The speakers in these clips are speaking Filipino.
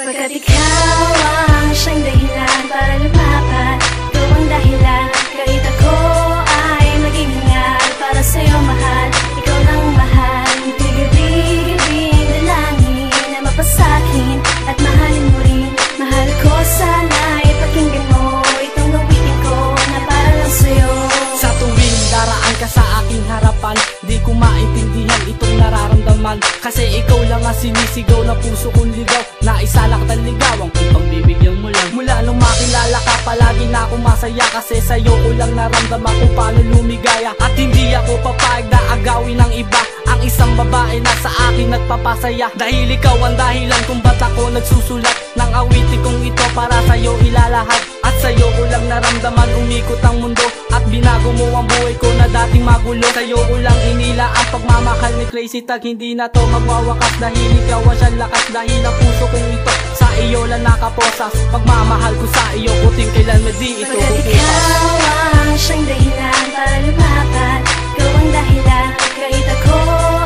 Pagkat ikaw ang siyang dahilan para lumapat, ikaw ang dahilan kahit ako ay maging hangal para sa'yo mahal. Ikaw lang mahal, gabi-gabing dalangin na mapasakin at mahalin mo rin. Mahal ko sana'y pakinggan mo itong awitin ko na para lang sa'yo. Sa tuwing daraan ka sa aking harapan, di ko maintindihan itong nararamdaman. Kasi ikaw lang ang sinisigaw na puso kong ligaw, na isalak at ligawan kung pagbibigyan mo lang. Mula nung makilala ka, palagi na ako masaya, kasi sa'yo ko lang naramdaman kung paano lumigaya. At hindi ako papayag na agawin ng iba ang isang babae na sa akin nagpapasaya. Dahil ikaw ang dahilan kung ba't ako nagsusulat ng awitin kong ito para sa'yo ilalahad. At sa'yo ko lang naramdaman umikot ang mundo, at binago mo ang buhay ko na dating magulo. Sa'yo ko lang inila ang pagmamahal ni Crazy Tag, hindi na to magwawakas dahil ikaw ang siyang lakas. Dahil ang puso kong ito sa iyo lang nakaposas, pagmamahal ko sa iyo kuting kailan di ito pagkat ikaw ang siyang dahilan para lumapat, ikaw ang dahilan kahit ako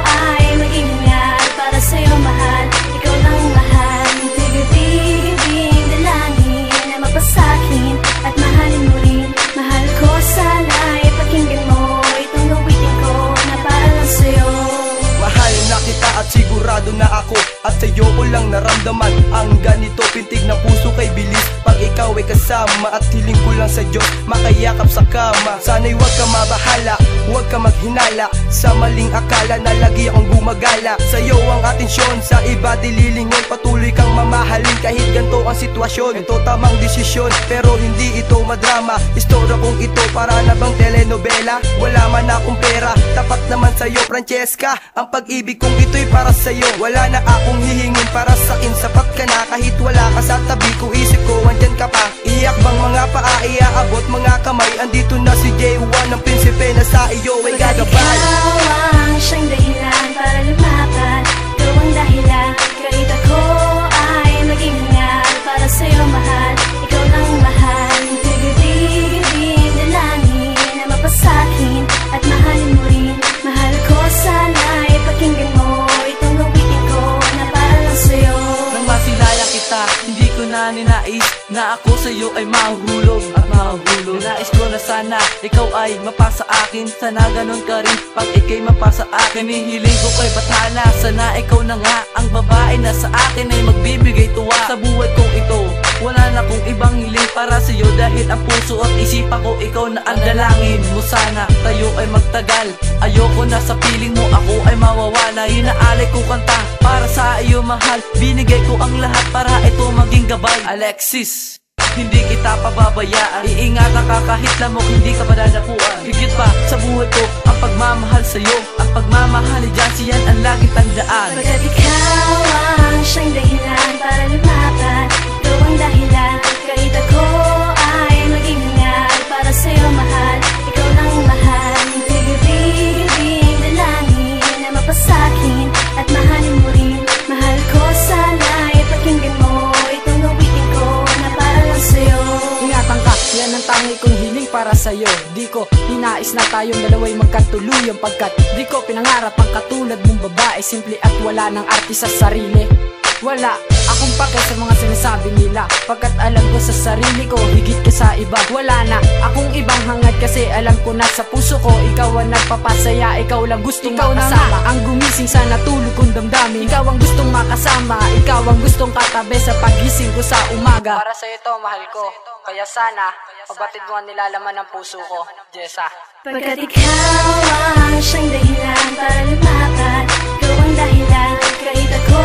ay maging hangal para sa'yo mahal. Ikaw lang mahal, gabi-gabing dalangin na mapasakin at mahalin mo rin. Mahal ko sana'y pakinggan mo itong awitin ko na para lang sa'yo. Mahal na kita at sigurado na ako at sa'yo ko lang naramdaman ang ganito. Pintig ng puso kay bilis pag ikaw ay kasama, at hiling ko lang sa Diyos makayakap sa kama. Sana'y huwag ka mabahala, huwag ka maghinala sa maling akala na lagi akong gumagala. Sa'yo ang atensyon, sa iba dililingon. Patuloy kang mamahalin kahit ganito ang sitwasyon. Ito tamang desisyon pero hindi ito madrama. Istorya kong ito para na bang telenovela. Wala man akong pera, tapat naman sa'yo Francesca. Ang pag-ibig kong ito'y para sa'yo, wala na akong hihingin. Para sa'kin sapat ka na kahit wala ka sa tabi ko. Isip ko andyan ka pa, iyak bang mga paa, iaabot mga kamay. Andito na si J1 ang prinsipe na sa iyo ay gagabay. Ikaw ang siyang dahilan para lumapat, ikaw ang dahilan kahit ako ay maging hangal para sa'yo mahal. Ikaw lang mahal, gabi-gabing dalangin na mapasakin at mahalin mo rin. Mahal ko sana'y pakinggan mo itong awitin ko na para lang sa'yo. Nang masilaya kita, hindi ko na ninais na ako sa'yo ay mahuhulog at mahuhulog. Nais ko na sana ikaw ay mapasa akin, sana ganun ka rin pag ikay mapasa akin. Hihiling ko kay Bathala, sana ikaw na nga ang babae na sa akin ay magbibigay tuwa sa buhay kong ito. Wala na kong ibang hiling para sa'yo, dahil ang puso at isipan ko ikaw na ang dalangin mo. Sana tayo ay magtagal, ayoko na sa piling mo ako ay mawawala. Hinaalay ko kanta para sa iyo mahal, binigay ko ang lahat para ito maging gabay. Alexis, hindi kita pababayaan, iingatan ka kahit lamok hindi ka padadapuan. Higit pa sa buhay ko ang pagmamahal sa'yo, ang pagmamahal ni Jancy yan ang laging tandaan. Pagkat ikaw ang siyang dahilan para lumapat, ikaw ang dahilan kahit ako ay maging hangal para sa'yo mahal. Ikaw lang mahal, gabi-gabing dalangin na mapasakin at mahalin mo rin. Mahal ko sana'y pakinggan mo itong awitin ko na para lang sa'yo. Ingatan ka, yan ang tangi kong hiling para sa'yo. Di ko ninais na tayong dalawa'y magkatuluyan, pagkat di ko pinangarap ang katulad mong babae, simple at wala ng arte sa sarili. Wala akong pake sa mga sinasabi nila, pagkat alam ko sa sarili ko higit ka sa iba. Wala na akong ibang hangad kasi alam ko na sa puso ko ikaw ang nagpapasaya. Ikaw lang gustong makasama, ang gumising sa natulog kong damdamin. Ikaw ang gustong makasama, ikaw ang gustong katabi sa pagising ko sa umaga. Para sa ito mahal ko, kaya sana pabatid mo ang nilalaman ng puso ko, Jessa. Pagkat ikaw ang siyang dahilan para lumapat, ikaw ang dahilan kahit ako